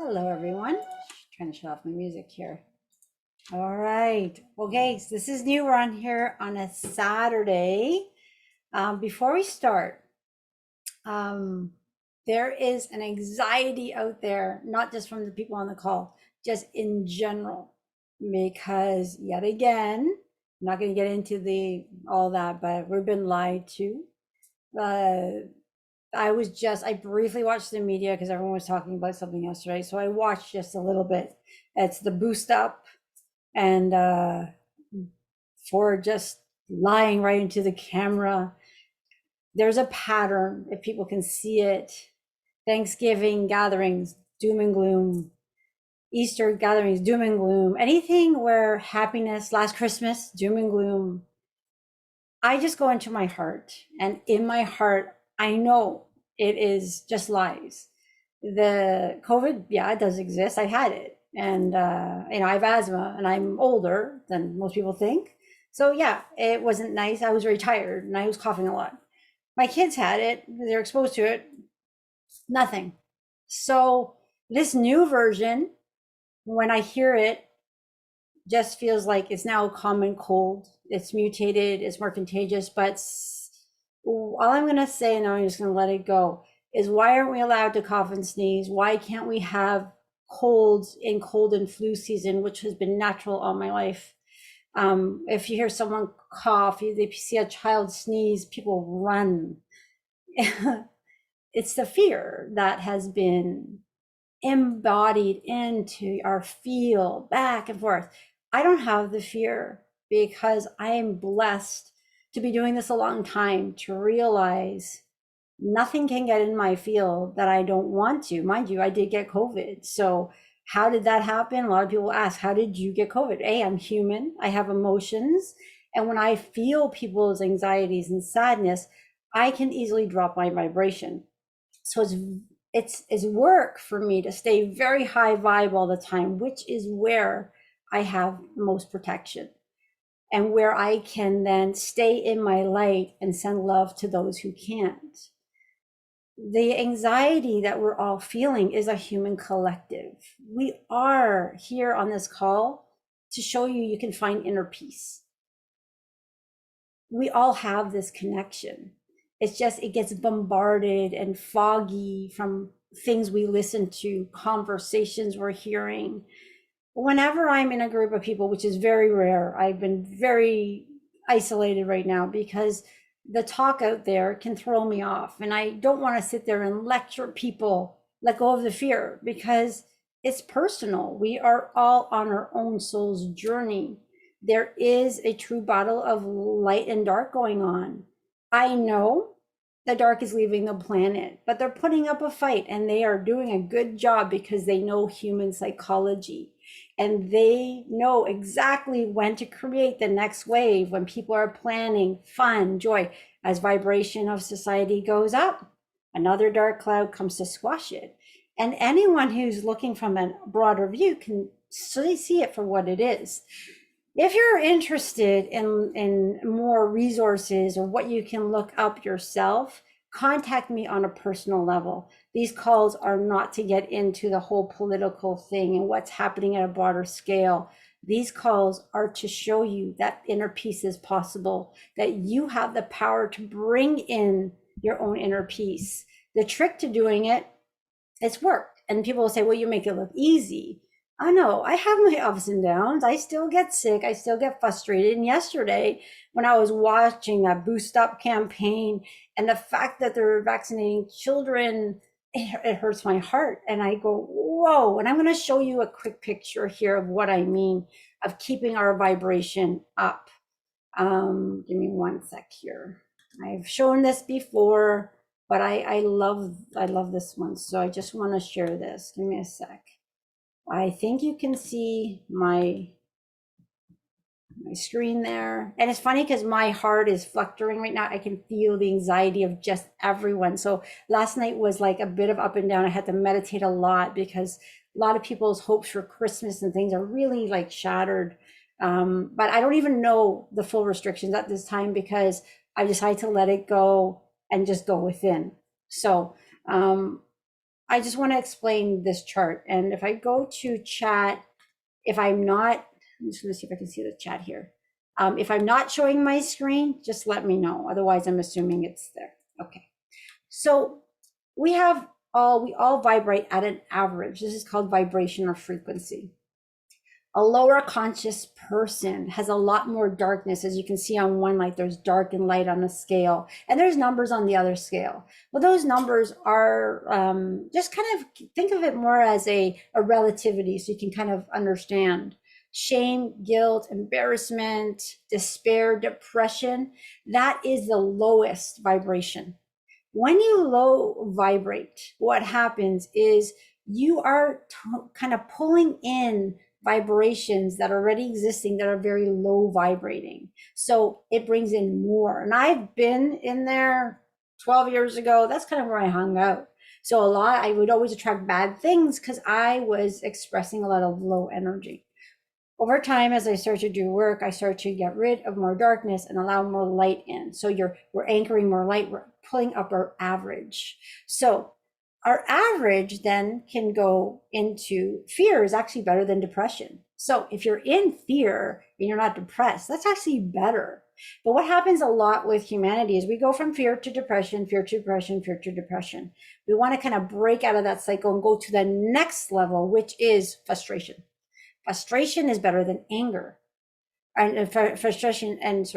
Hello, everyone. Trying to shut off my music here. All right. Okay, so this is new. We're on here on a Saturday. Before we start, um, there is an anxiety out there, not just from the people on the call, just in general, because yet again, I'm not going to get into the all that, but we've been lied to. Uh, I briefly watched the media because everyone was talking about something yesterday. So I watched just a little bit. It's the boost up and for just lying right into the camera. There's a pattern if people can see it. Thanksgiving gatherings, doom and gloom. Easter gatherings, doom and gloom. Anything where happiness, last Christmas, doom and gloom. I just go into my heart, and in my heart, I know it is just lies. The COVID, yeah, it does exist. I had it, and I have asthma, and I'm older than most people think. So yeah, it wasn't nice. I was very tired, and I was coughing a lot. My kids had it; they're exposed to it. Nothing. So this new version, when I hear it, just feels like it's now a common cold. It's mutated, it's more contagious, but all I'm going to say, and I'm just going to let it go, is why aren't we allowed to cough and sneeze? Why can't we have colds in cold and flu season, which has been natural all my life? If you hear someone cough, they see a child sneeze, people run. It's the fear that has been embodied into our feel back and forth. I don't have the fear because I am blessed to be doing this a long time to realize nothing can get in my field that I don't want to. Mind you, I did get COVID. So, how did that happen? A lot of people ask, how did you get COVID? A, I'm human, I have emotions. And when I feel people's anxieties and sadness, I can easily drop my vibration. So it's work for me to stay very high vibe all the time, which is where I have most protection and where I can then stay in my light and send love to those who can't. The anxiety that we're all feeling is a human collective. We are here on this call to show you can find inner peace. We all have this connection. It's just it gets bombarded and foggy from things we listen to, conversations we're hearing. Whenever I'm in a group of people, which is very rare, I've been very isolated right now because the talk out there can throw me off. And I don't want to sit there and lecture people, let go of the fear, because it's personal. We are all on our own soul's journey. There is a true battle of light and dark going on. I know the dark is leaving the planet, but they're putting up a fight and they are doing a good job because they know human psychology and they know exactly when to create the next wave when people are planning fun, joy. As vibration of society goes up, another dark cloud comes to squash it. And anyone who's looking from a broader view can see it for what it is. If you're interested in more resources or what you can look up yourself, contact me on a personal level. These calls are not to get into the whole political thing and what's happening at a broader scale. These calls are to show you that inner peace is possible, that you have the power to bring in your own inner peace. The trick to doing it is work. And people will say, well, you make it look easy. I know I have my ups and downs. I still get sick. I still get frustrated. And yesterday, when I was watching that Boost Up campaign and the fact that they're vaccinating children, it hurts my heart. And I go, whoa. And I'm going to show you a quick picture here of what I mean of keeping our vibration up. Give me one sec here. I've shown this before, but I love this one. So I just want to share this. Give me a sec. I think you can see my screen there. And it's funny because my heart is fluctuating right now. I can feel the anxiety of just everyone. So last night was like a bit of up and down. I had to meditate a lot because a lot of people's hopes for Christmas and things are really like shattered. But I don't even know the full restrictions at this time because I decided to let it go and just go within. So I just want to explain this chart. And if I go to chat, if I'm not, I'm just going to see if I can see the chat here. If I'm not showing my screen, just let me know. Otherwise, I'm assuming it's there. Okay. So we all vibrate at an average. This is called vibration or frequency. A lower conscious person has a lot more darkness. As you can see on one light, there's dark and light on a scale, and there's numbers on the other scale. Well, those numbers are just kind of think of it more as a relativity, so you can kind of understand. Shame, guilt, embarrassment, despair, depression, that is the lowest vibration. When you low vibrate, what happens is you are kind of pulling in vibrations that are already existing that are very low vibrating. So it brings in more. And I've been in there 12 years ago. That's kind of where I hung out. So I would always attract bad things because I was expressing a lot of low energy. Over time, as I start to do work, I start to get rid of more darkness and allow more light in. So we're anchoring more light, we're pulling up our average. So our average then can go into fear is actually better than depression. So if you're in fear and you're not depressed, that's actually better. But what happens a lot with humanity is we go from fear to depression, fear to depression, fear to depression. We want to kind of break out of that cycle and go to the next level, which is frustration. Frustration is better than anger. And frustration is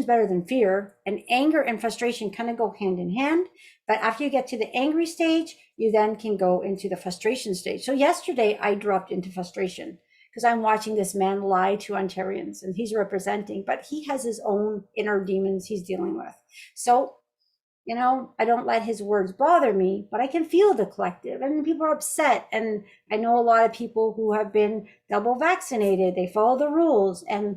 better than fear, and anger and frustration kind of go hand in hand. But after you get to the angry stage, you then can go into the frustration stage. So yesterday I dropped into frustration because I'm watching this man lie to Ontarians, and he's representing, but he has his own inner demons he's dealing with. So, I don't let his words bother me, but I can feel the collective. I mean, people are upset. And I know a lot of people who have been double vaccinated, they follow the rules. And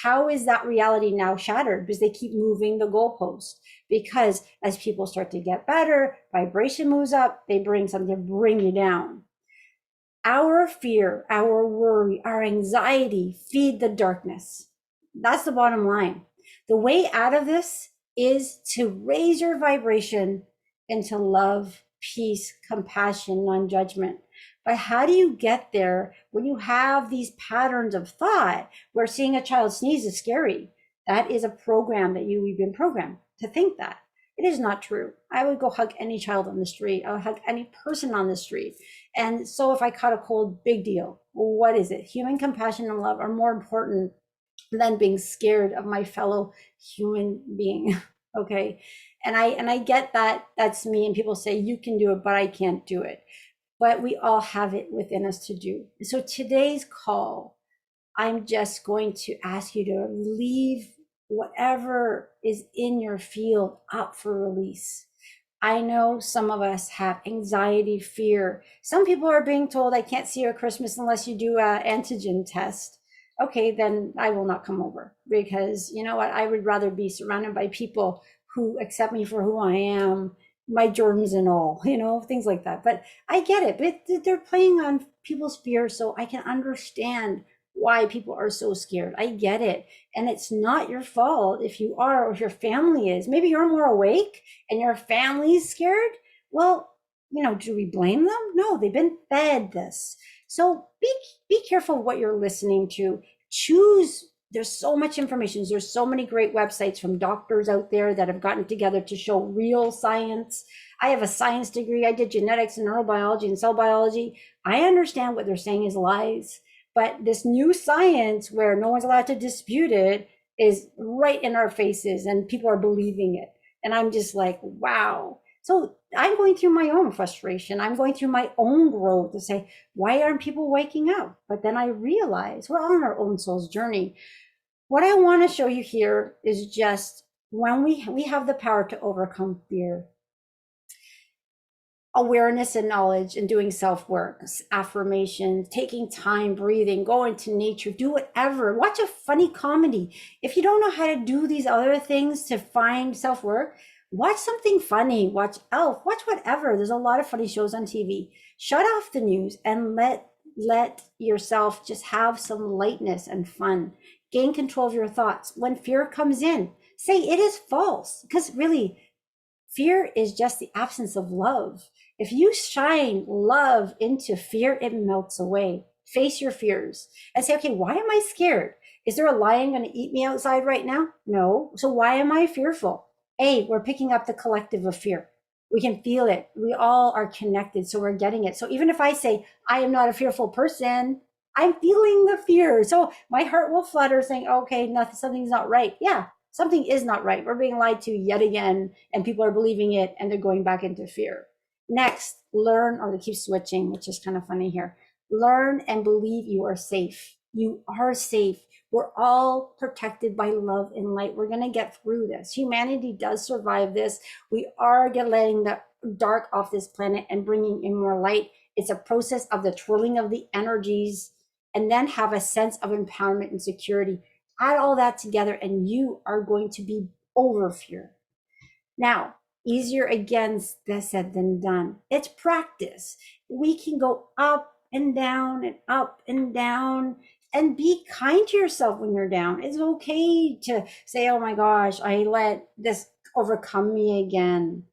how is that reality now shattered? Because they keep moving the goalpost. Because as people start to get better, vibration moves up, they bring something to bring you down. Our fear, our worry, our anxiety feed the darkness. That's the bottom line. The way out of this is to raise your vibration into love, peace, compassion, non-judgment. But how do you get there when you have these patterns of thought where seeing a child sneeze is scary? That is a program that we've been programmed to think that. It is not true. I would go hug any child on the street. I would hug any person on the street. And so if I caught a cold, big deal. Well, what is it? Human compassion and love are more important than being scared of my fellow human being. Okay. And I get that that's me, and people say you can do it, but I can't do it. But we all have it within us to do. So today's call, I'm just going to ask you to leave whatever is in your field up for release. I know some of us have anxiety, fear. Some people are being told, I can't see you at Christmas unless you do an antigen test. Okay, then I will not come over, because you know what? I would rather be surrounded by people who accept me for who I am, my germs and all, things like that. But I get it, but they're playing on people's fear, so I can understand why people are so scared. I get it. And it's not your fault if you are, or if your family is. Maybe you're more awake and your family's scared. Well, do we blame them? No, they've been fed this. So be careful what you're listening to. Choose. There's so much information. There's so many great websites from doctors out there that have gotten together to show real science. I have a science degree. I did genetics and neurobiology and cell biology. I understand what they're saying is lies. But this new science where no one's allowed to dispute it is right in our faces, and people are believing it. And I'm just like, wow. So I'm going through my own frustration. I'm going through my own growth to say, why aren't people waking up? But then I realize we're on our own soul's journey. What I want to show you here is just when we have the power to overcome fear. Awareness and knowledge and doing self-work, affirmation, taking time, breathing, going to nature, do whatever. Watch a funny comedy. If you don't know how to do these other things to find self-work, watch something funny, watch Elf, watch whatever. There's a lot of funny shows on TV. Shut off the news and let yourself just have some lightness and fun. Gain control of your thoughts. When fear comes in, say it is false, because really, fear is just the absence of love. If you shine love into fear, it melts away. Face your fears and say, okay, why am I scared? Is there a lion going to eat me outside right now? No. So why am I fearful? We're picking up the collective of fear. We can feel it. We all are connected. So we're getting it. So even if I say, I am not a fearful person, I'm feeling the fear. So my heart will flutter saying, okay, nothing, something's not right. Yeah, something is not right. We're being lied to yet again, and people are believing it and they're going back into fear. Next, learn, or they keep switching, which is kind of funny here. Learn and believe you are safe. You are safe. We're all protected by love and light. We're going to get through this. Humanity does survive this. We are letting the dark off this planet and bringing in more light. It's a process of the twirling of the energies, and then have a sense of empowerment and security. Add all that together and you are going to be over fear. Now, easier again said than done. It's practice. We can go up and down and up and down, and be kind to yourself when you're down. It's okay to say, oh my gosh, I let this overcome me again.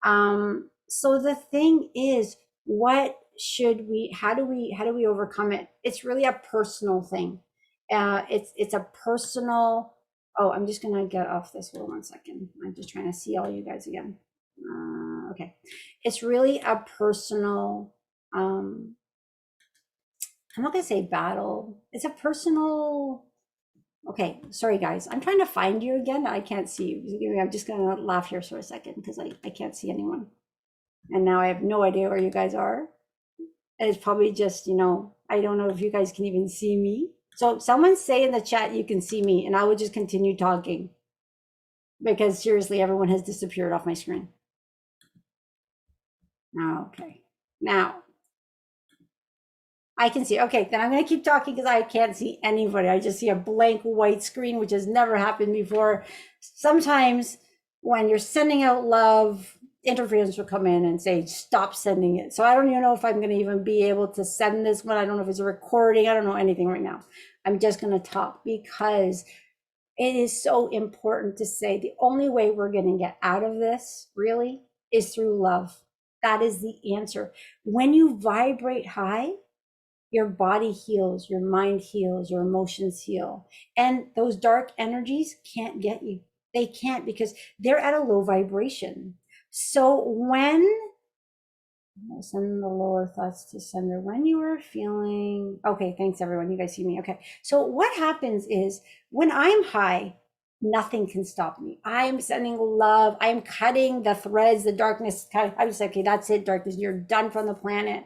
So the thing is, what should we, how do we overcome it? It's really a personal thing. It's a personal. Oh, I'm just gonna get off this. Hold on 1 second. I'm just trying to see all you guys again. Okay, it's really a personal. I'm not gonna say battle. It's a personal. Okay, sorry guys. I'm trying to find you again. I can't see you. I'm just gonna laugh here for a second because I can't see anyone. And now I have no idea where you guys are. It's probably just, I don't know if you guys can even see me. So someone say in the chat you can see me, and I would just continue talking. Because seriously, everyone has disappeared off my screen. Okay. Now, I can see. Okay, then I'm going to keep talking because I can't see anybody. I just see a blank white screen, which has never happened before. Sometimes when you're sending out love, interference will come in and say, stop sending it. So I don't even know if I'm going to even be able to send this one. I don't know if it's a recording. I don't know anything right now. I'm just going to talk because it is so important to say the only way we're going to get out of this really is through love. That is the answer. When you vibrate high, your body heals, your mind heals, your emotions heal. And those dark energies can't get you. They can't, because they're at a low vibration. So when send the lower thoughts to sender, when you are feeling, okay, thanks everyone. You guys see me. Okay. So what happens is when I'm high, nothing can stop me. I'm sending love. I'm cutting the threads, the darkness. I was like, okay, that's it, darkness. You're done from the planet.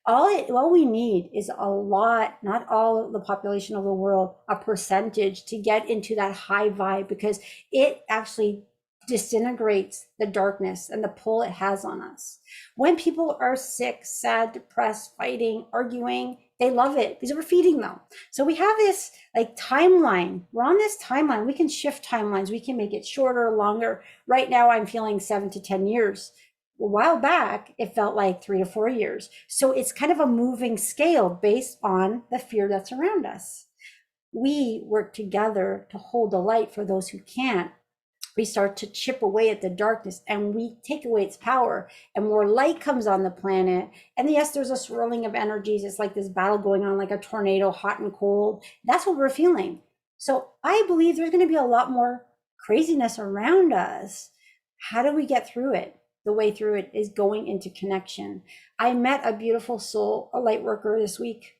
All we need is a lot, not all the population of the world, a percentage to get into that high vibe, because it actually disintegrates the darkness and the pull it has on us. When people are sick, sad, depressed, fighting, arguing, they love it because we're feeding them. So we have this like timeline. We're on this timeline. We can shift timelines. We can make it shorter, longer. Right now, I'm feeling 7 to 10 years. A while back, it felt like 3 to 4 years. So it's kind of a moving scale based on the fear that's around us. We work together to hold the light for those who can't. We start to chip away at the darkness and we take away its power, and more light comes on the planet. And yes, there's a swirling of energies. It's like this battle going on, like a tornado, hot and cold. That's what we're feeling. So I believe there's going to be a lot more craziness around us. How do we get through it? The way through it is going into connection. I met a beautiful soul, a light worker this week,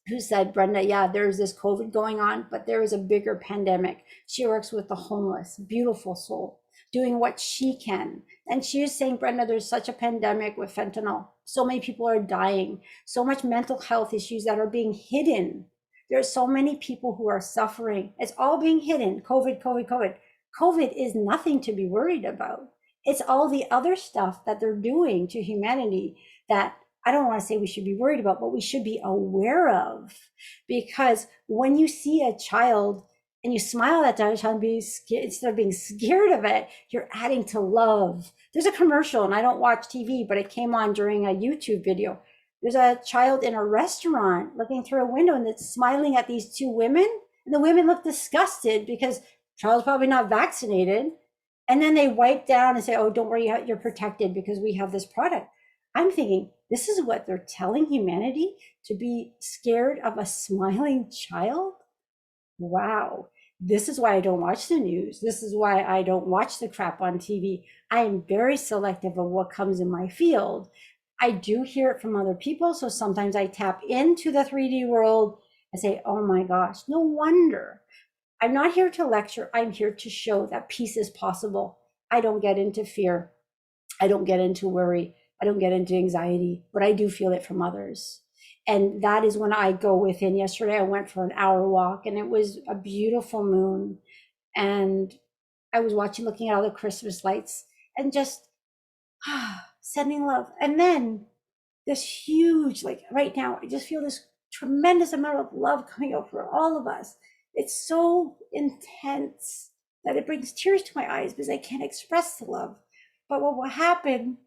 who said, Brenda, yeah, there's this COVID going on, but there is a bigger pandemic. She works with the homeless, beautiful soul, doing what she can. And she is saying, Brenda, there's such a pandemic with fentanyl. So many people are dying, so much mental health issues that are being hidden. There's so many people who are suffering. It's all being hidden. COVID, COVID, COVID. COVID is nothing to be worried about. It's all the other stuff that they're doing to humanity that I don't want to say we should be worried about, but we should be aware of. Because when you see a child and you smile at that child, instead of being scared of it, you're adding to love. There's a commercial, and I don't watch TV, but it came on during a YouTube video. There's a child in a restaurant looking through a window, and it's smiling at these two women. And the women look disgusted because the child's probably not vaccinated. And then they wipe down and say, oh, don't worry, you're protected because we have this product. I'm thinking, this is what they're telling humanity, to be scared of a smiling child? Wow. This is why I don't watch the news. This is why I don't watch the crap on TV. I am very selective of what comes in my field. I do hear it from other people. So sometimes I tap into the 3D world and say, oh my gosh, no wonder. I'm not here to lecture. I'm here to show that peace is possible. I don't get into fear. I don't get into worry. I don't get into anxiety, but I do feel it from others. And that is when I go within. Yesterday, I went for an hour walk and it was a beautiful moon. And I was watching, looking at all the Christmas lights and just sending love. And then this huge, like right now, I just feel this tremendous amount of love coming out for all of us. It's so intense that it brings tears to my eyes because I can't express the love. But what will happen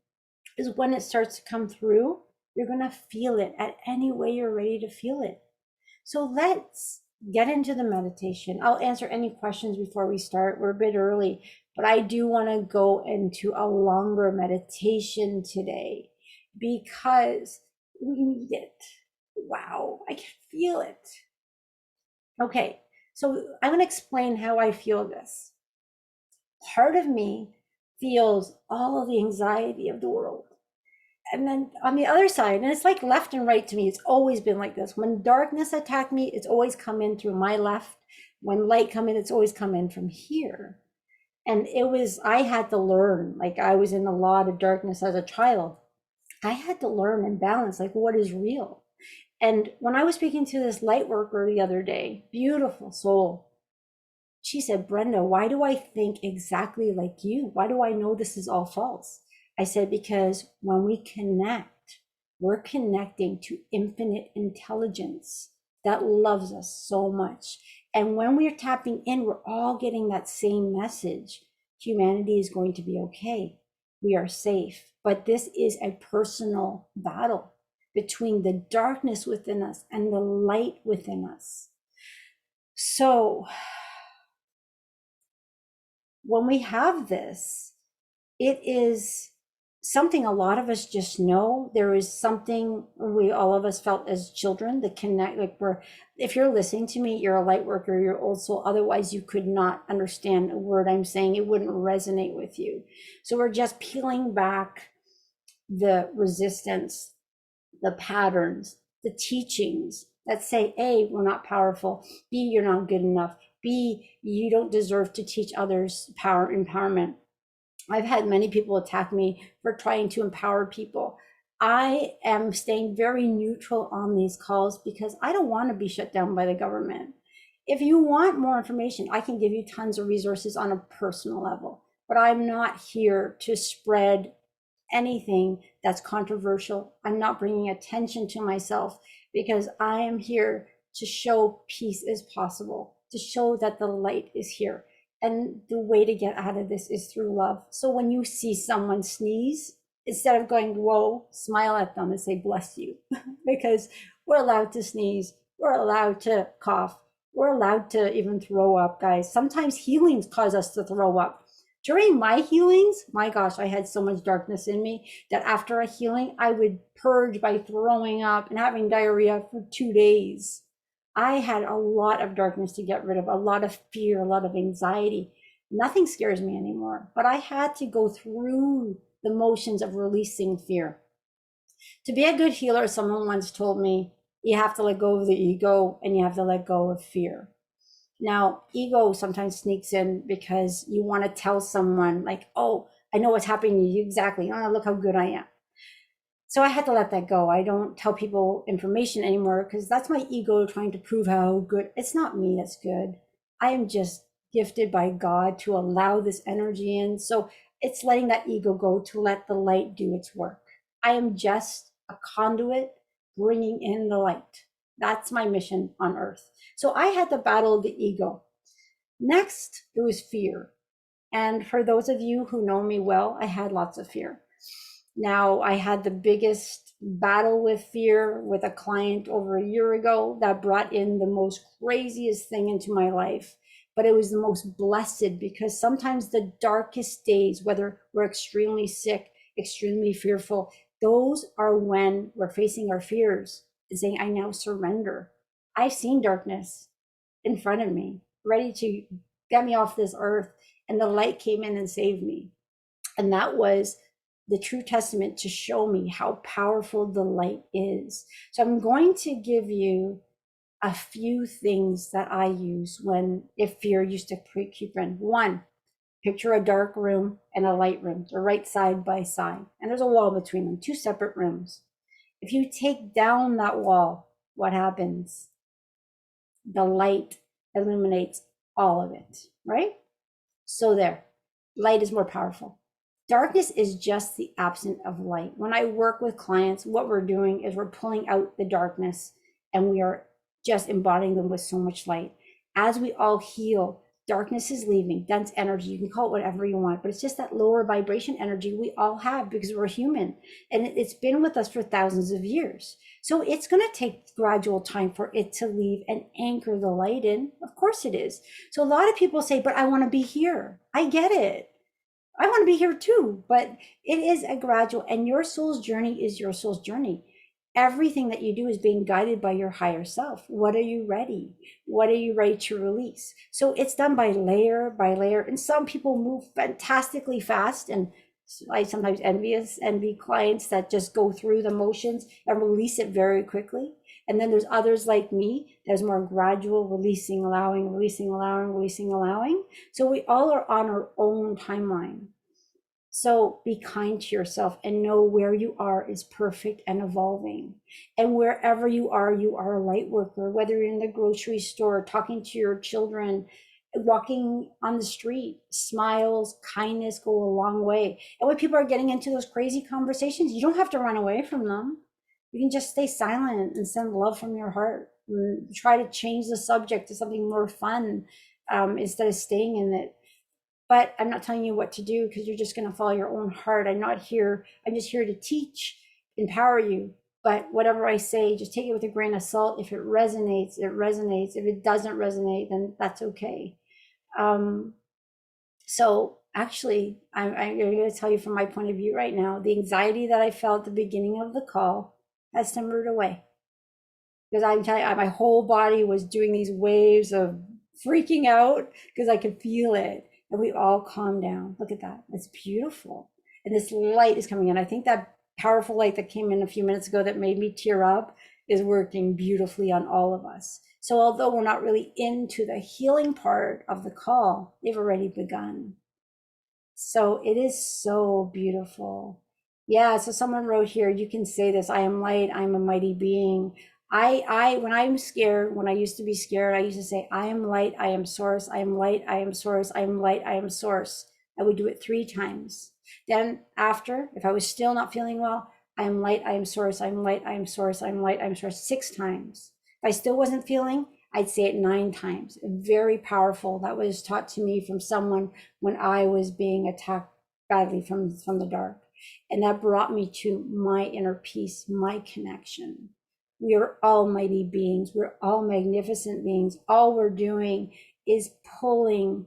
is when it starts to come through, you're going to feel it at any way you're ready to feel it. So let's get into the meditation. I'll answer any questions before we start. We're a bit early, but I do want to go into a longer meditation today because we need it. Wow, I can feel it. Okay, so I'm going to explain how I feel this. Part of me feels all of the anxiety of the world. And then on the other side, and it's like left and right to me, it's always been like this. When darkness attacked me, it's always come in through my left. When light come in, it's always come in from here. And it was, I had to learn, like I was in a lot of darkness as a child. I had to learn and balance, like what is real. And when I was speaking to this light worker the other day, beautiful soul, she said, Brenda, why do I think exactly like you? Why do I know this is all false? I said, because when we connect, we're connecting to infinite intelligence that loves us so much. And when we're tapping in, we're all getting that same message. Humanity is going to be okay. We are safe. But this is a personal battle between the darkness within us and the light within us. So when we have this, it is something a lot of us just know. There is something we all of us felt as children, the connect, like we're, if you're listening to me, you're a light worker, you're old soul, otherwise you could not understand a word I'm saying. It wouldn't resonate with you. So we're just peeling back the resistance, the patterns, the teachings that say, A, we're not powerful, B, you're not good enough, B, you don't deserve to teach others empowerment. I've had many people attack me for trying to empower people. I am staying very neutral on these calls because I don't want to be shut down by the government. If you want more information, I can give you tons of resources on a personal level, but I'm not here to spread anything that's controversial. I'm not bringing attention to myself because I am here to show peace is possible, to show that the light is here. And the way to get out of this is through love. So when you see someone sneeze, instead of going, whoa, smile at them and say, bless you, because we're allowed to sneeze, we're allowed to cough, we're allowed to even throw up, guys. Sometimes healings cause us to throw up. During my healings, my gosh, I had so much darkness in me that after a healing, I would purge by throwing up and having diarrhea for 2 days. I had a lot of darkness to get rid of, a lot of fear, a lot of anxiety. Nothing scares me anymore, but I had to go through the motions of releasing fear. To be a good healer, someone once told me, you have to let go of the ego and you have to let go of fear. Now, ego sometimes sneaks in because you want to tell someone like, oh, I know what's happening to you exactly. Oh, look how good I am. So I had to let that go. I don't tell people information anymore because that's my ego trying to prove how good. It's not me that's good. I am just gifted by God to allow this energy in. So it's letting that ego go to let the light do its work. I am just a conduit bringing in the light. That's my mission on earth. So I had to battle the ego. Next, it was fear. And for those of you who know me well, I had lots of fear. Now, I had the biggest battle with fear with a client over a year ago that brought in the most craziest thing into my life. But it was the most blessed because sometimes the darkest days, whether we're extremely sick, extremely fearful, Those are when we're facing our fears and saying, I now surrender. I've seen darkness in front of me, ready to get me off this earth. And the light came in and saved me. And that was the true testament to show me how powerful the light is. So I'm going to give you a few things that I use if fear used to creep in. One, picture a dark room and a light room. They're right side by side. And there's a wall between them, two separate rooms. If you take down that wall, what happens? The light illuminates all of it, right? So there, light is more powerful. Darkness is just the absence of light. When I work with clients, what we're doing is we're pulling out the darkness and we are just embodying them with so much light. As we all heal, darkness is leaving, dense energy, you can call it whatever you want, but it's just that lower vibration energy we all have because we're human. And it's been with us for thousands of years. So it's going to take gradual time for it to leave and anchor the light in. Of course it is. So a lot of people say, but I want to be here. I get it. I want to be here too, but it is a gradual, and your soul's journey is your soul's journey. Everything that you do is being guided by your higher self. What are you ready? What are you ready to release? So it's done by layer by layer. And some people move fantastically fast. And I sometimes envy clients that just go through the motions and release it very quickly. And then there's others like me, there's more gradual releasing, allowing, releasing, allowing, releasing, allowing. So we all are on our own timeline. So be kind to yourself and know where you are is perfect and evolving. And wherever you are a light worker, whether you're in the grocery store, talking to your children, walking on the street, smiles, kindness go a long way. And when people are getting into those crazy conversations, you don't have to run away from them. You can just stay silent and send love from your heart. Try to change the subject to something more fun instead of staying in it. But I'm not telling you what to do because you're just going to follow your own heart. I'm just here to teach, empower you. But whatever I say, just take it with a grain of salt. If it resonates, it resonates. If it doesn't resonate, then that's okay. So actually, I'm going to tell you from my point of view right now, the anxiety that I felt at the beginning of the call has simmered away. Because I'm telling you, my whole body was doing these waves of freaking out because I could feel it. And we all calmed down. Look at that. It's beautiful. And this light is coming in. I think that powerful light that came in a few minutes ago that made me tear up is working beautifully on all of us. So although we're not really into the healing part of the call, they've already begun. So it is so beautiful. Yeah, so someone wrote here, you can say this, I am light, I'm a mighty being. When I'm scared, when I used to be scared, I used to say, I am light, I am source, I am light, I am source, I am light, I am source. I would do it 3 times. Then after, if I was still not feeling well, I am light, I am source, I am light, I am source, I am light, I am source, 6 times. If I still wasn't feeling, I'd say it 9 times. Very powerful. That was taught to me from someone when I was being attacked badly from the dark. And that brought me to my inner peace, my connection. We are all mighty beings. We're all magnificent beings. All we're doing is pulling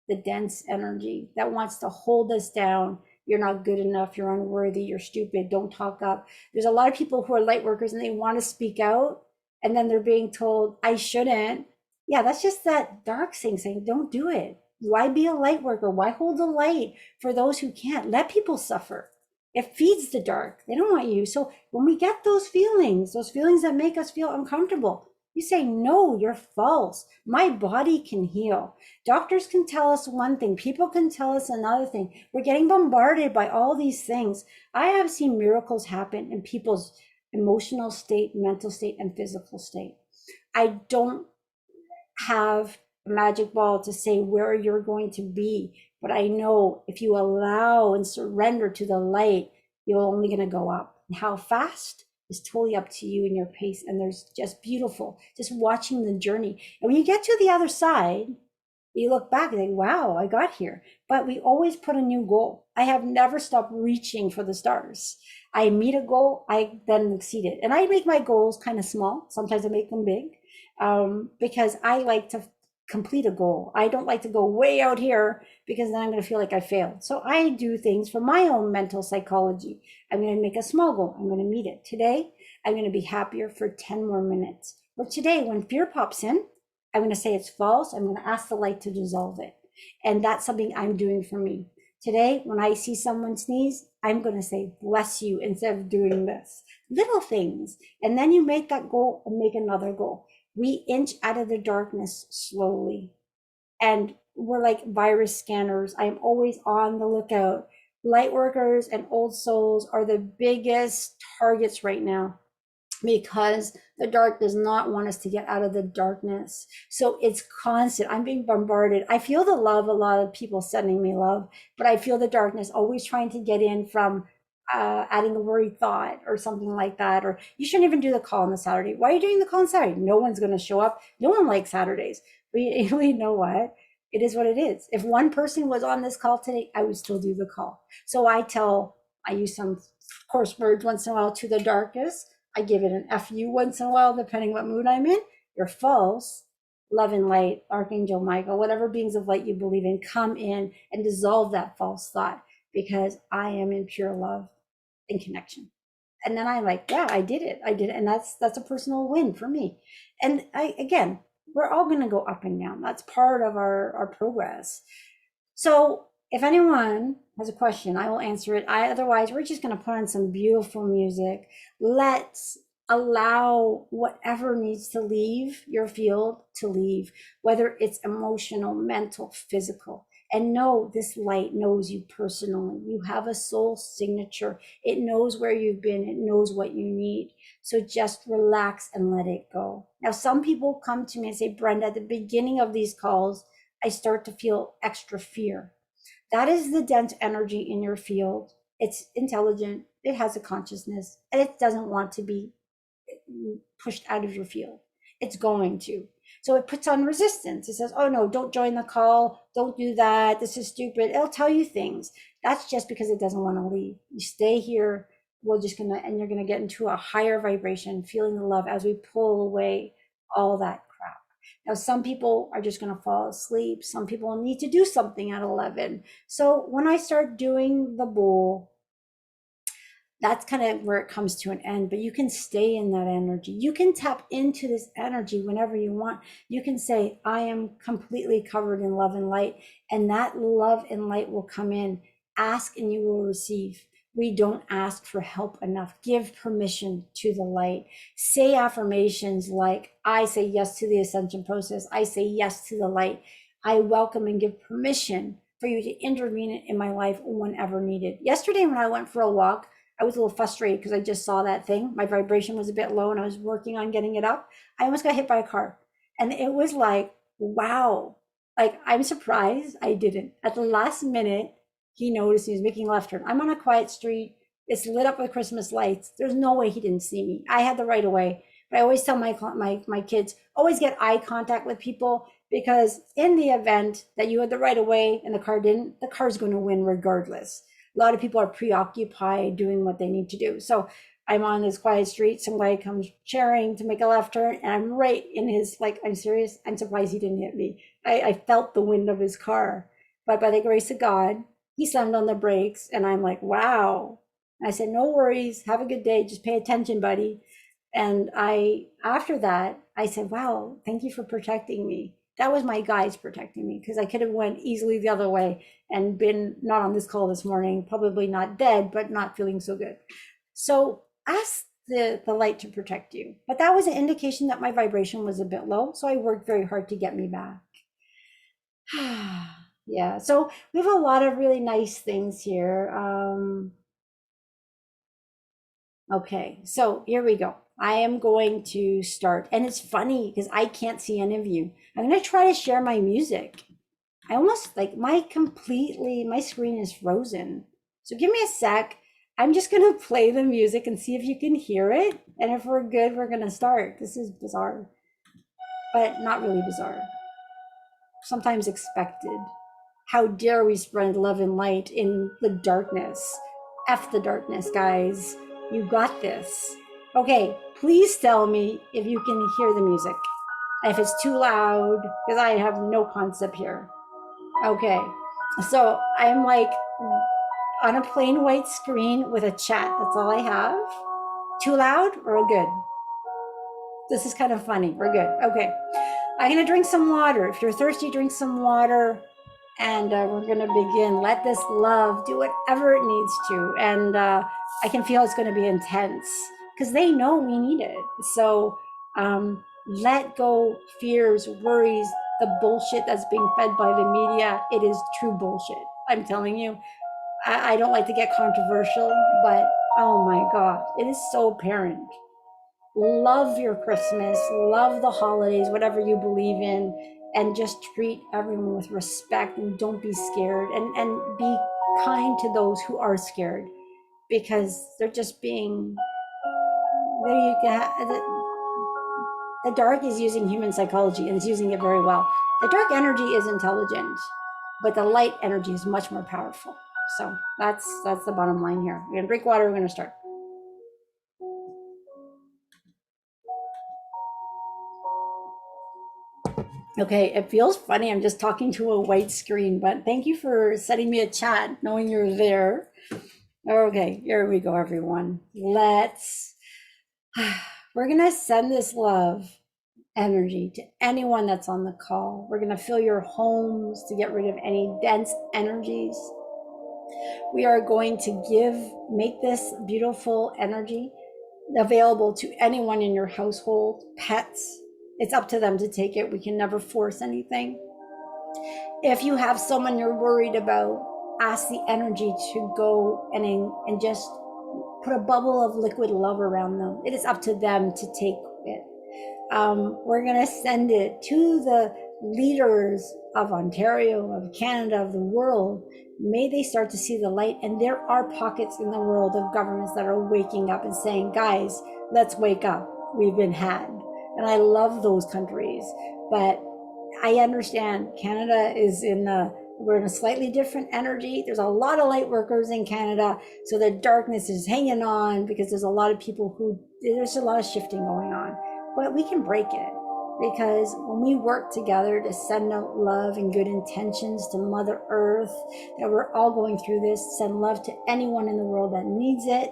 the dense energy that wants to hold us down. You're not good enough. You're unworthy. You're stupid. Don't talk up. There's a lot of people who are light workers and they want to speak out. And then they're being told, I shouldn't. Yeah, that's just that dark thing saying, don't do it. Why be a light worker? Why hold the light for those who can't? Let people suffer. It feeds the dark. They don't want you. So when we get those feelings that make us feel uncomfortable, you say, no, you're false. My body can heal. Doctors can tell us one thing. People can tell us another thing. We're getting bombarded by all these things. I have seen miracles happen in people's emotional state, mental state, and physical state. I don't have a magic ball to say where you're going to be, but I know if you allow and surrender to the light, you're only going to go up. And how fast is totally up to you and your pace. And there's just beautiful, just watching the journey. And when you get to the other side, you look back and think, wow, I got here. But we always put a new goal. I have never stopped reaching for the stars. I meet a goal, I then exceed it. And I make my goals kind of small. Sometimes I make them big because I like to complete a goal. I don't like to go way out here because then I'm going to feel like I failed. So I do things for my own mental psychology. I'm going to make a small goal. I'm going to meet it. Today, I'm going to be happier for 10 more minutes. Or today, when fear pops in, I'm going to say it's false. I'm going to ask the light to dissolve it. And that's something I'm doing for me. Today, when I see someone sneeze, I'm going to say, bless you, instead of doing this. Little things. And then you make that goal and make another goal. We inch out of the darkness slowly. And we're like virus scanners. I'm always on the lookout. Light workers and old souls are the biggest targets right now, because the dark does not want us to get out of the darkness. So it's constant. I'm being bombarded. I feel the love, a lot of people sending me love, but I feel the darkness always trying to get in from adding a worried thought or something like that. Or you shouldn't even do the call on the Saturday. Why are you doing the call on Saturday? No one's going to show up. No one likes Saturdays. We know what? It is what it is. If one person was on this call today, I would still do the call. So I use some coarse words once in a while to the darkest. I give it an FU once in a while, depending what mood I'm in. You're false. Love and light, Archangel Michael, whatever beings of light you believe in, come in and dissolve that false thought, because I am in pure love and connection. And then I'm like, yeah, I did it. And that's a personal win for me. And again, we're all going to go up and down. That's part of our progress. So if anyone has a question, I will answer it. Otherwise, we're just going to put on some beautiful music. Let's allow whatever needs to leave your field to leave, whether it's emotional, mental, physical. And know this light knows you personally. You have a soul signature. It knows where you've been. It knows what you need. So just relax and let it go. Now, some people come to me and say, Brenda, at the beginning of these calls, I start to feel extra fear. That is the dense energy in your field. It's intelligent. It has a consciousness, and it doesn't want to be pushed out of your field. It's going to. So it puts on resistance. It says, oh no, don't join the call. Don't do that. This is stupid. It'll tell you things. That's just because it doesn't want to leave. You stay here. We're just going to, and you're going to get into a higher vibration, feeling the love as we pull away all that crap. Now, some people are just going to fall asleep. Some people need to do something at 11. So when I start doing the bowl, that's kind of where it comes to an end, but you can stay in that energy. You can tap into this energy whenever you want. You can say, I am completely covered in love and light, and that love and light will come in. Ask and you will receive. We don't ask for help enough. Give permission to the light. Say affirmations like, I say yes to the ascension process. I say yes to the light. I welcome and give permission for you to intervene in my life whenever needed. Yesterday, when I went for a walk, I was a little frustrated because I just saw that thing. My vibration was a bit low and I was working on getting it up. I almost got hit by a car. And it was like, wow. Like, I'm surprised I didn't. At the last minute, he noticed he was making a left turn. I'm on a quiet street. It's lit up with Christmas lights. There's no way he didn't see me. I had the right of way. But I always tell my kids, always get eye contact with people, because in the event that you had the right of way and the car didn't, the car's going to win regardless. A lot of people are preoccupied doing what they need to do. So I'm on this quiet street. Some guy comes sharing to make a left turn, and I'm right in his, like, I'm serious. I'm surprised he didn't hit me. I felt the wind of his car, but by the grace of God, he slammed on the brakes, and I'm like, wow. And I said, no worries. Have a good day. Just pay attention, buddy. And after that, I said, wow, thank you for protecting me. That was my guides protecting me, because I could have went easily the other way and been not on this call this morning, probably not dead, but not feeling so good. So ask the light to protect you. But that was an indication that my vibration was a bit low. So I worked very hard to get me back. Yeah, so we have a lot of really nice things here. Okay, so here we go. I am going to start, and it's funny because I can't see any of you. I'm going to try to share my music. I almost like my screen is frozen. So give me a sec. I'm just going to play the music and see if you can hear it. And if we're good, we're going to start. This is bizarre, but not really bizarre. Sometimes expected. How dare we spread love and light in the darkness? F the darkness, guys. You got this. Okay, please tell me if you can hear the music. If it's too loud, because I have no concept here. Okay, So I'm like on a plain white screen with a chat. That's all I have. Too loud or good? This is kind of funny. We're good. Okay. I'm going to drink some water. If you're thirsty, drink some water. And we're going to begin. Let this love do whatever it needs to. And I can feel it's going to be intense because they know we need it. So let go fears, worries, the bullshit that's being fed by the media. It is true bullshit. I'm telling you. I don't like to get controversial, but oh my God, it is so apparent. Love your Christmas, love the holidays, whatever you believe in, and just treat everyone with respect and don't be scared and be kind to those who are scared because they're just being there. You can, the dark is using human psychology and it's using it very well. The dark energy is intelligent, but the light energy is much more powerful. So that's the bottom line here. We're gonna drink water. We're gonna start. Okay, it feels funny. I'm just talking to a white screen, but thank you for sending me a chat, knowing you're there. Okay, here we go, everyone. We're gonna send this love energy to anyone that's on the call. We're gonna fill your homes to get rid of any dense energies. We are going to make this beautiful energy available to anyone in your household, pets. It's up to them to take it. We can never force anything. If you have someone you're worried about, ask the energy to go and just put a bubble of liquid love around them. It is up to them to take it. We're going to send it to the leaders of Ontario, of Canada, of the world. May they start to see the light. And there are pockets in the world of governments that are waking up and saying, guys, let's wake up. We've been had. And I love those countries. But I understand Canada is we're in a slightly different energy. There's a lot of light workers in Canada. So the darkness is hanging on because there's a lot of people there's a lot of shifting going on. But we can break it because when we work together to send out love and good intentions to Mother Earth, that we're all going through this, send love to anyone in the world that needs it,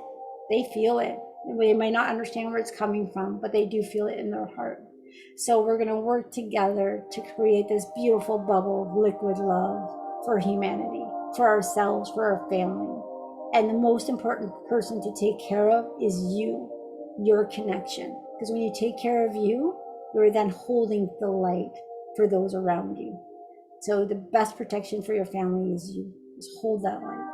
they feel it. They might not understand where it's coming from, but they do feel it in their heart. So we're going to work together to create this beautiful bubble of liquid love for humanity, for ourselves, for our family. And the most important person to take care of is you, your connection. Because when you take care of you, you're then holding the light for those around you. So the best protection for your family is you. Just hold that light.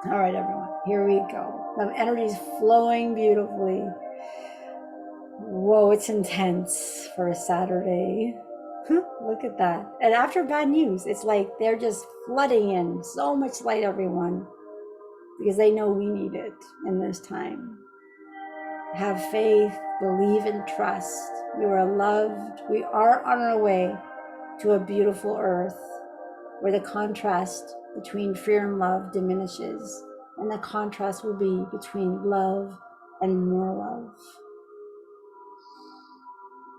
All right, everyone, here we go. The energy is flowing beautifully. Whoa, it's intense for a Saturday. Look at that. And after bad news, it's like they're just flooding in so much light, everyone, because they know we need it in this time. Have faith, believe, and trust. You are loved. We are on our way to a beautiful earth where the contrast between fear and love diminishes, and the contrast will be between love and more love.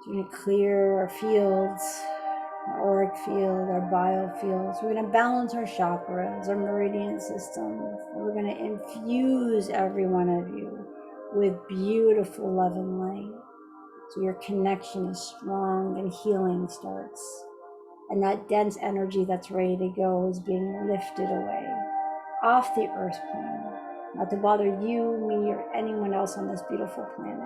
We're going to clear our fields, our auric field, our biofields. We're going to balance our chakras, our meridian system. We're going to infuse every one of you with beautiful love and light. So your connection is strong and healing starts. And that dense energy that's ready to go is being lifted away off the earth plane, not to bother you, me, or anyone else on this beautiful planet.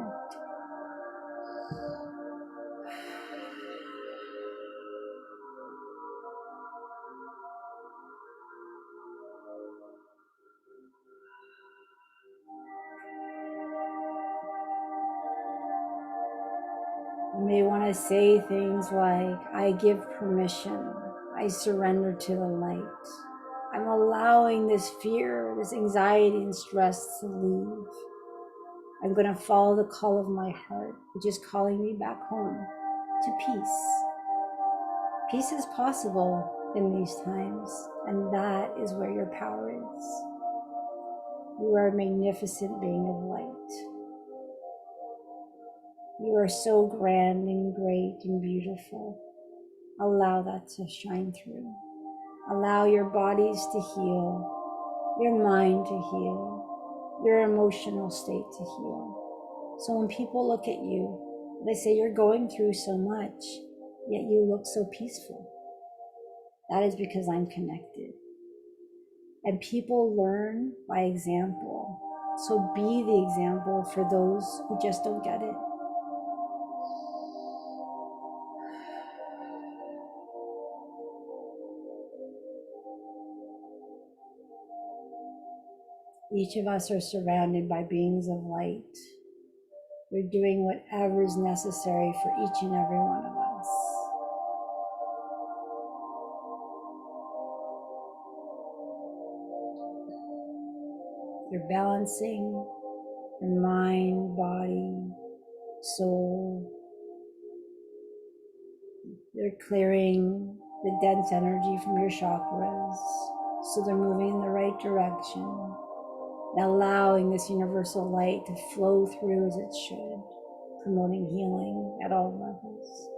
You may want to say things like, I give permission. I surrender to the light. I'm allowing this fear, this anxiety and stress to leave. I'm going to follow the call of my heart, which is calling me back home to peace. Peace is possible in these times, and that is where your power is. You are a magnificent being of light. You are so grand and great and beautiful. Allow that to shine through. Allow your bodies to heal, your mind to heal, your emotional state to heal. So when people look at you, they say you're going through so much, yet you look so peaceful. That is because I'm connected. And people learn by example. So be the example for those who just don't get it. Each of us are surrounded by beings of light. We're doing whatever is necessary for each and every one of us. You're balancing your mind, body, soul. You're clearing the dense energy from your chakras so they're moving in the right direction, and allowing this universal light to flow through as it should, promoting healing at all levels.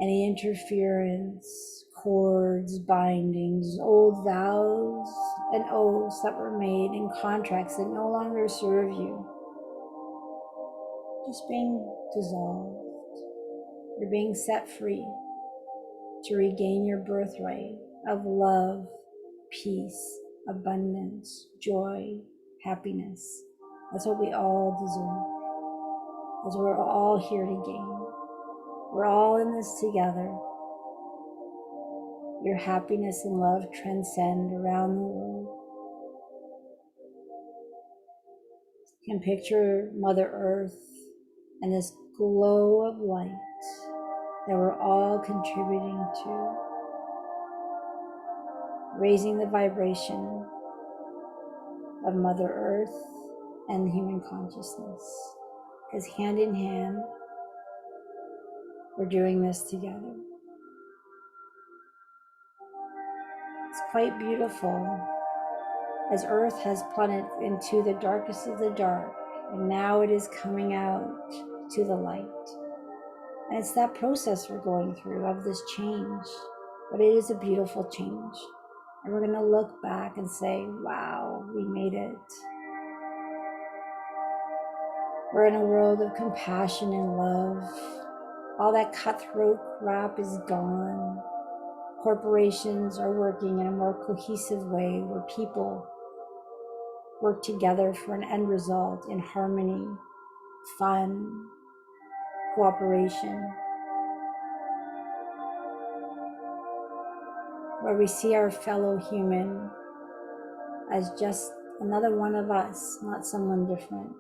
Any interference, cords, bindings, old vows and oaths that were made in contracts that no longer serve you, just being dissolved. You're being set free to regain your birthright of love, peace, abundance, joy, happiness. That's what we all deserve. That's what we're all here to gain. We're all in this together. Your happiness and love transcend around the world. You can picture Mother Earth and this glow of light that we're all contributing to, raising the vibration of Mother Earth and human consciousness. Because hand in hand, we're doing this together. It's quite beautiful as Earth has plunged into the darkest of the dark, and now it is coming out to the light. And it's that process we're going through of this change, but it is a beautiful change. And we're going to look back and say, wow, we made it. We're in a world of compassion and love. All that cutthroat crap is gone. Corporations are working in a more cohesive way where people work together for an end result in harmony, fun, cooperation, where we see our fellow human as just another one of us, not someone different.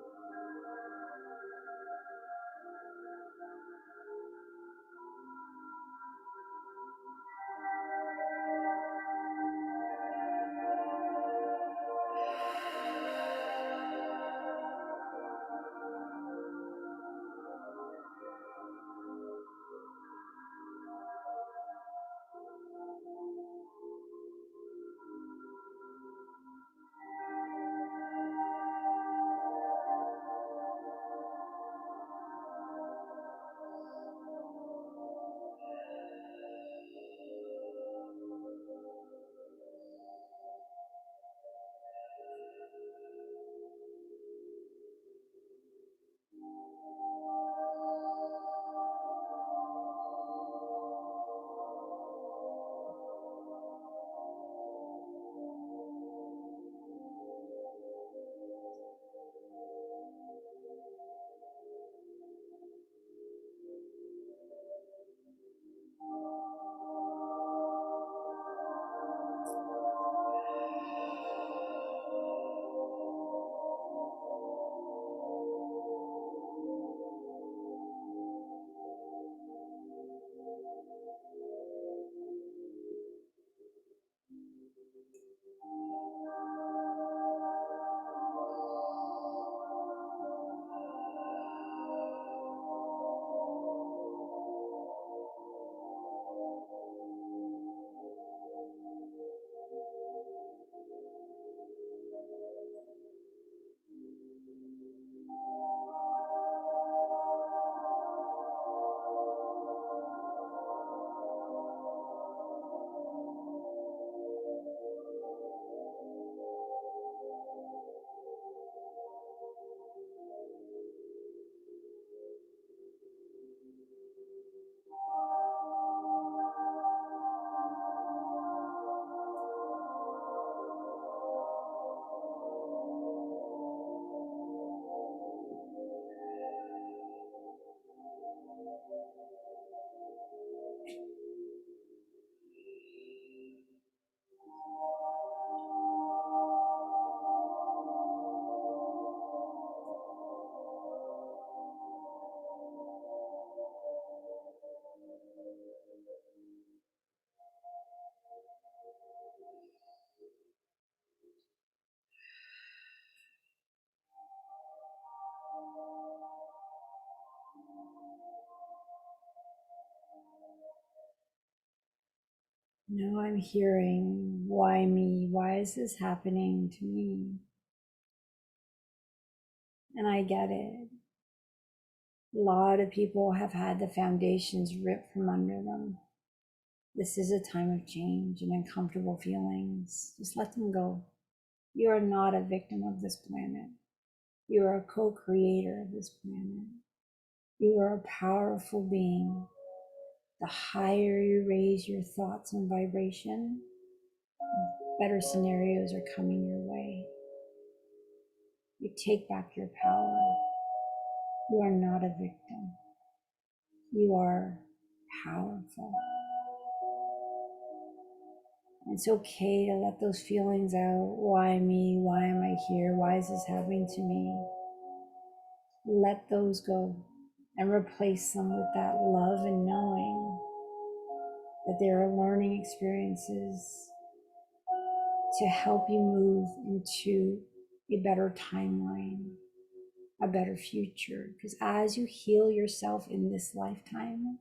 Now I'm hearing, why me? Why is this happening to me? And I get it. A lot of people have had the foundations ripped from under them. This is a time of change and uncomfortable feelings. Just let them go. You are not a victim of this planet. You are a co-creator of this planet. You are a powerful being. The higher you raise your thoughts and vibration, better scenarios are coming your way. You take back your power. You are not a victim. You are powerful. It's okay to let those feelings out. Why me? Why am I here? Why is this happening to me? Let those go and replace them with that love and knowing that there are learning experiences to help you move into a better timeline, a better future. Because as you heal yourself in this lifetime,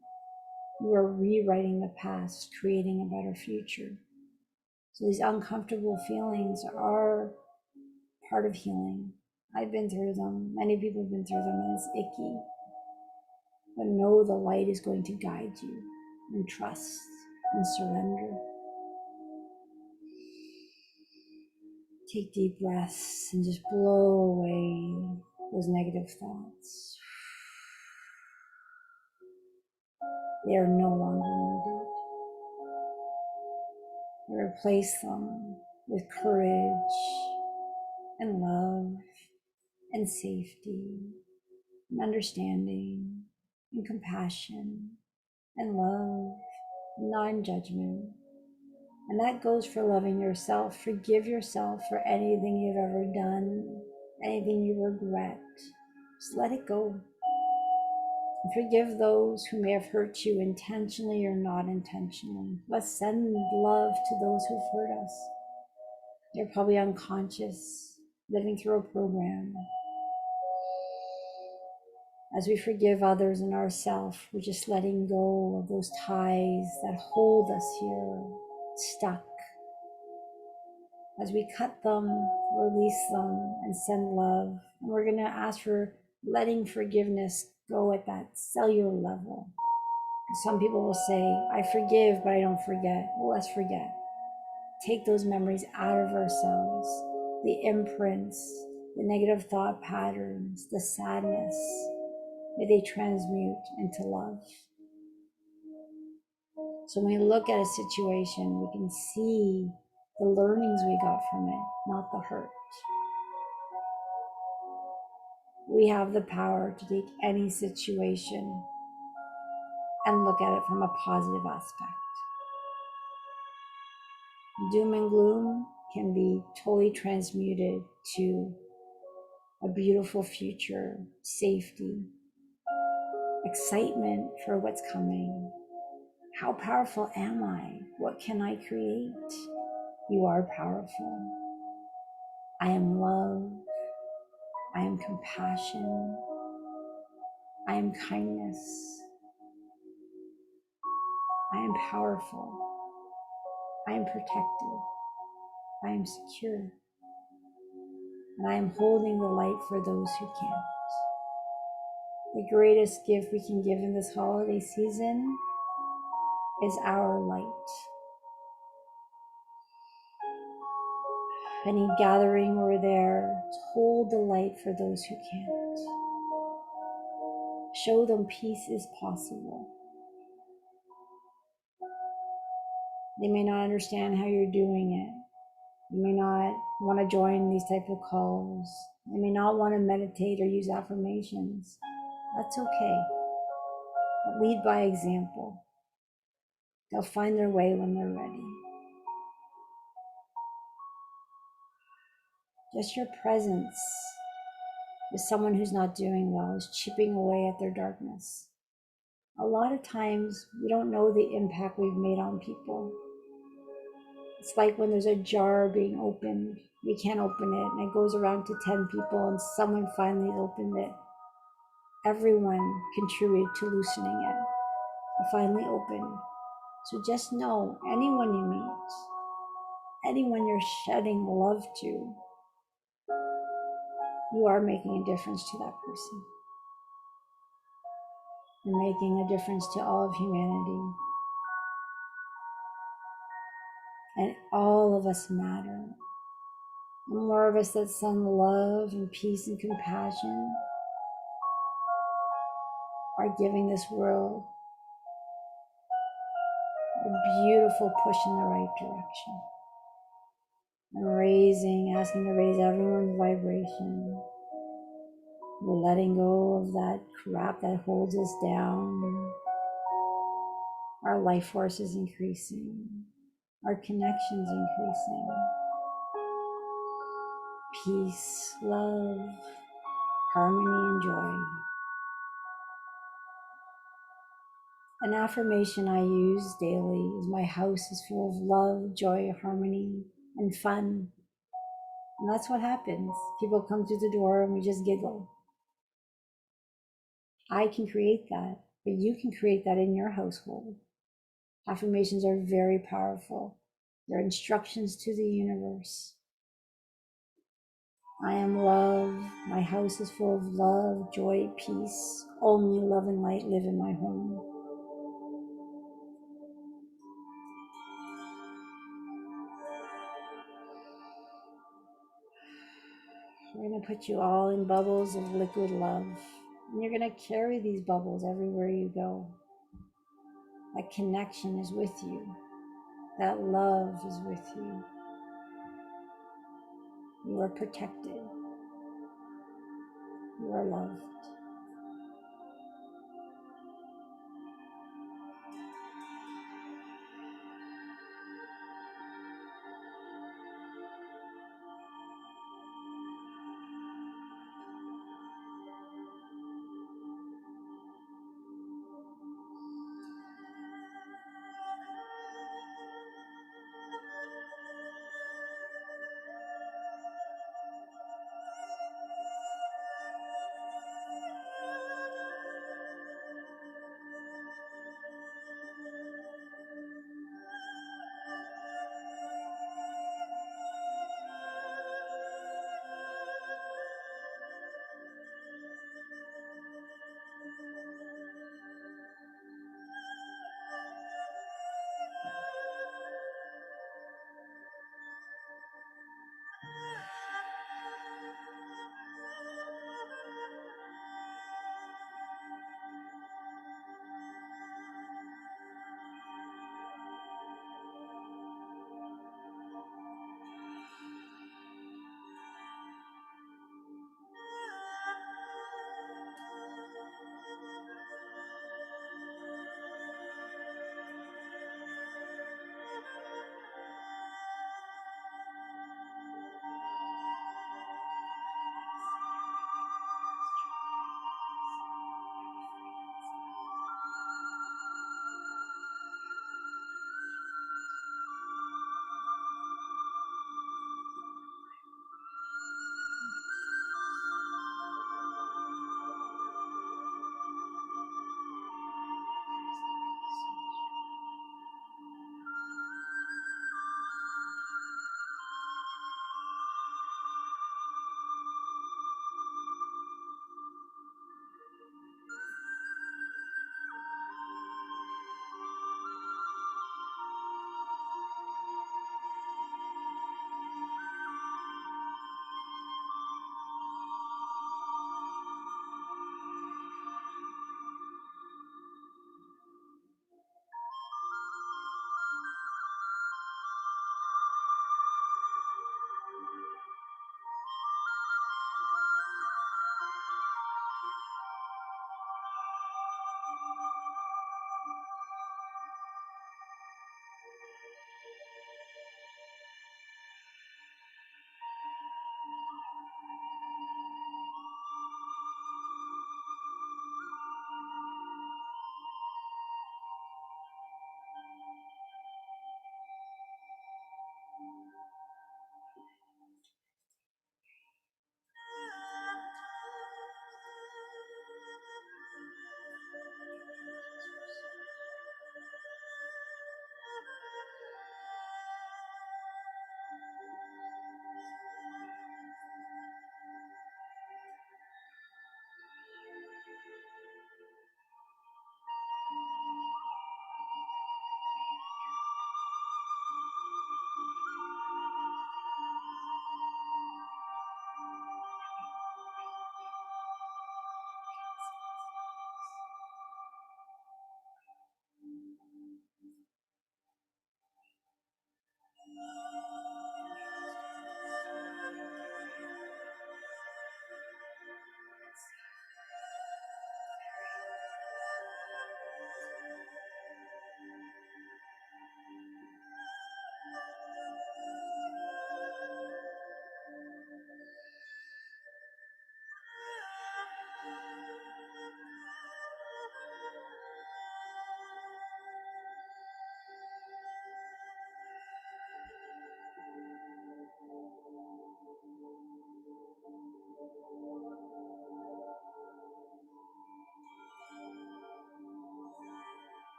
you are rewriting the past, creating a better future. So these uncomfortable feelings are part of healing. I've been through them. Many people have been through them, and it's icky. But know the light is going to guide you, and trust and surrender. Take deep breaths and just blow away those negative thoughts. They are no longer needed. Replace them with courage and love and safety and understanding and compassion and love, non-judgment. And that goes for loving yourself. Forgive yourself for anything you've ever done, anything you regret. Just let it go. And forgive those who may have hurt you intentionally or not intentionally. Let's send love to those who've hurt us. They're probably unconscious, living through a program. As we forgive others and ourselves, we're just letting go of those ties that hold us here, stuck. As we cut them, release them, and send love. And we're going to ask for letting forgiveness go at that cellular level. Some people will say, I forgive, but I don't forget. Well, let's forget. Take those memories out of ourselves, the imprints, the negative thought patterns, the sadness. May they transmute into love. So when we look at a situation, we can see the learnings we got from it, not the hurt. We have the power to take any situation and look at it from a positive aspect. Doom and gloom can be totally transmuted to a beautiful future, safety, excitement for what's coming. How powerful am I? What can I create? You are powerful. I am love. I am compassion. I am kindness. I am powerful. I am protected. I am secure. And I am holding the light for those who can't. The greatest gift we can give in this holiday season is our light. Any gathering we're there, to hold the light for those who can't. Show them peace is possible. They may not understand how you're doing it. You may not want to join these type of calls. They may not want to meditate or use affirmations. That's okay. But lead by example. They'll find their way when they're ready. Just your presence with someone who's not doing well is chipping away at their darkness. A lot of times we don't know the impact we've made on people. It's like when there's a jar being opened, we can't open it, and it goes around to 10 people, and someone finally opened it. Everyone contributed to loosening it. It finally opened. So just know anyone you meet, anyone you're shedding love to, you are making a difference to that person. You're making a difference to all of humanity. And all of us matter. The more of us that send love and peace and compassion are giving this world a beautiful push in the right direction. And raising, asking to raise everyone's vibration. We're letting go of that crap that holds us down. Our life force is increasing. Our connections increasing. Peace, love, harmony, and joy. An affirmation I use daily is my house is full of love, joy, harmony, and fun. And that's what happens. People come through the door and we just giggle. I can create that, but you can create that in your household. Affirmations are very powerful. They're instructions to the universe. I am love. My house is full of love, joy, peace. Only love and light live in my home. We're going to put you all in bubbles of liquid love. And you're going to carry these bubbles everywhere you go. That connection is with you. That love is with you. You are protected. You are loved.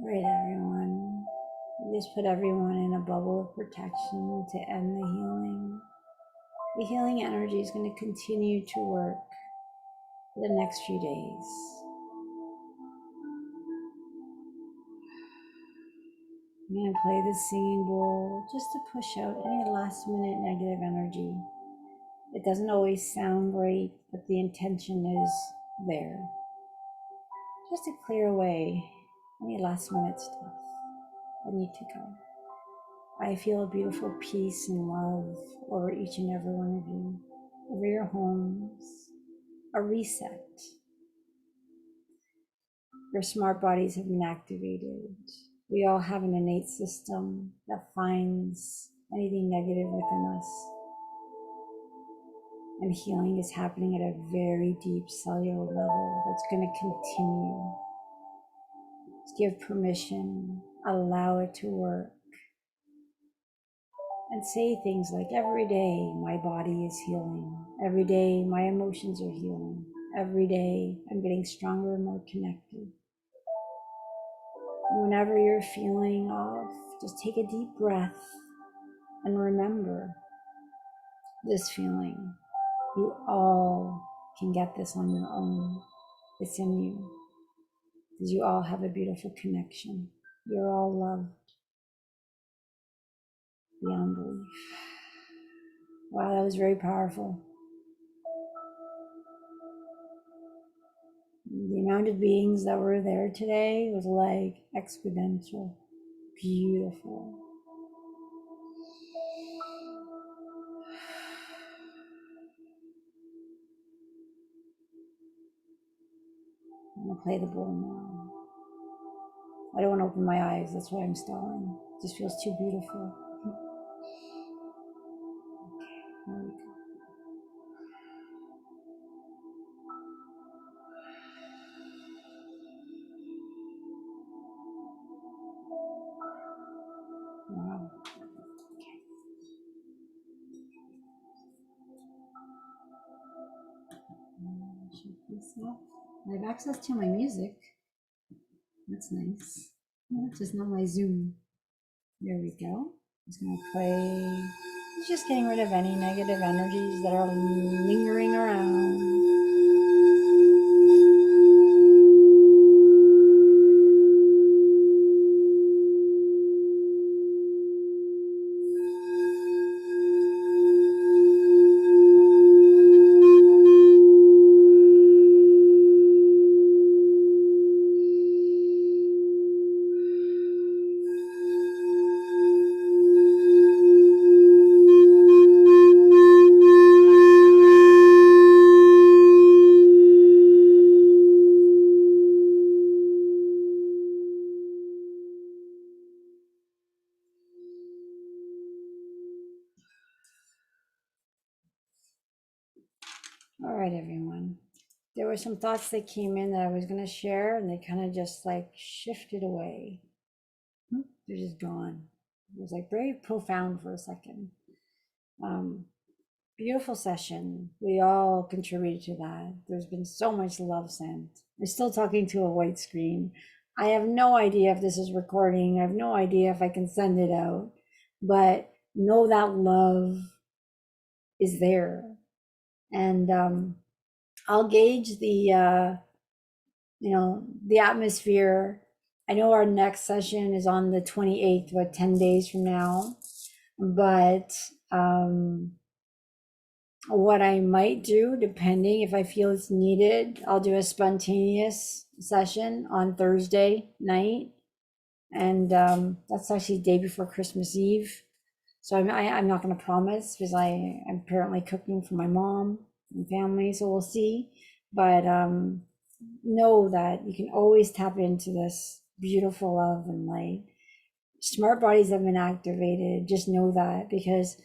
Right, everyone. We just put everyone in a bubble of protection to end the healing. The healing energy is going to continue to work for the next few days. I'm going to play the singing bowl just to push out any last minute negative energy. It doesn't always sound great, but the intention is there. Just to clear away any last minute stuff that need to go. I feel a beautiful peace and love over each and every one of you, over your homes, a reset. Your smart bodies have been activated. We all have an innate system that finds anything negative within us. And healing is happening at a very deep cellular level that's going to continue. Just give permission, allow it to work. And say things like, every day my body is healing. Every day my emotions are healing. Every day I'm getting stronger and more connected. And whenever you're feeling off, just take a deep breath and remember this feeling. You all can get this on your own. It's in you. Because you all have a beautiful connection. You're all loved beyond belief. Wow, that was very powerful. The amount of beings that were there today was like exponential. Beautiful. I'm gonna play the bowl now. I don't want to open my eyes, that's why I'm stalling. It just feels too beautiful. There we go. Wow. Okay. Check this out. I have access to my music. That's nice. That's just not my Zoom. There we go. Just gonna play. It's just getting rid of any negative energies that are lingering around. All right, everyone. There were some thoughts that came in that I was going to share, and they kind of just like shifted away. They're just gone. It was like very profound for a second. Beautiful session. We all contributed to that. There's been so much love sent. I'm still talking to a white screen. I have no idea if this is recording. I have no idea if I can send it out, but know that love is there. And I'll gauge the the atmosphere. I know our next session is on the 28th, what, 10 days from now. But what I might do, depending if I feel it's needed, I'll do a spontaneous session on Thursday night. And that's actually the day before Christmas Eve. So I'm not going to promise because I'm apparently cooking for my mom and family. So we'll see. But know that you can always tap into this beautiful love and light. Smart bodies have been activated. Just know that, because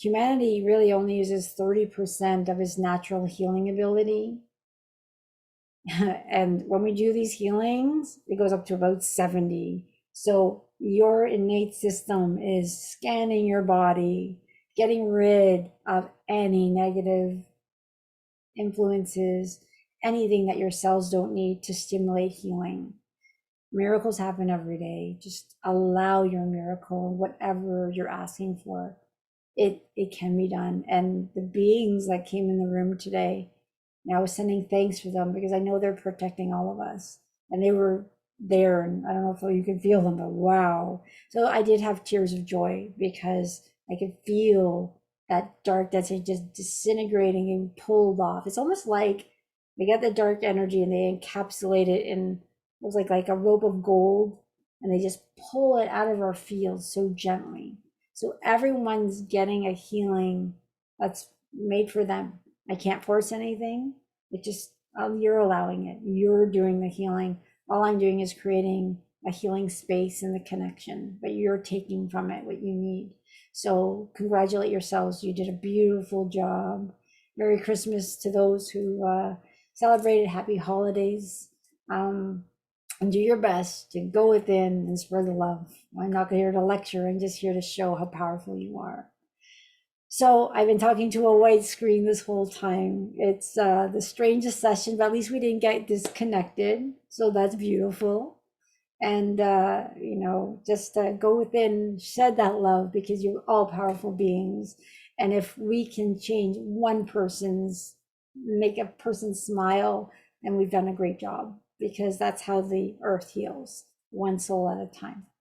humanity really only uses 30% of its natural healing ability. And when we do these healings, it goes up to about 70. So your innate system is scanning your body, getting rid of any negative influences, anything that your cells don't need to stimulate healing. Miracles happen every day. Just allow your miracle, whatever you're asking for. It can be done. And the beings that came in the room today, and I was sending thanks for them because I know they're protecting all of us. And they were there, and I don't know if you can feel them, but wow. So I did have tears of joy because I could feel that dark that's just disintegrating and pulled off. It's almost like they got the dark energy and they encapsulate it in, it was like a rope of gold, and they just pull it out of our field so gently. So everyone's getting a healing that's made for them. I can't force anything. It just, you're allowing it. You're doing the healing. All I'm doing is creating a healing space and the connection, but you're taking from it what you need. So congratulate yourselves. You did a beautiful job. Merry Christmas to those who celebrated. Happy holidays. And do your best to go within and spread the love. I'm not here to lecture. I'm just here to show how powerful you are. So I've been talking to a white screen this whole time. It's the strangest session, but at least we didn't get disconnected. So that's beautiful. And, just go within, shed that love because you're all powerful beings. And if we can change one person's, make a person smile, then we've done a great job because that's how the earth heals, one soul at a time.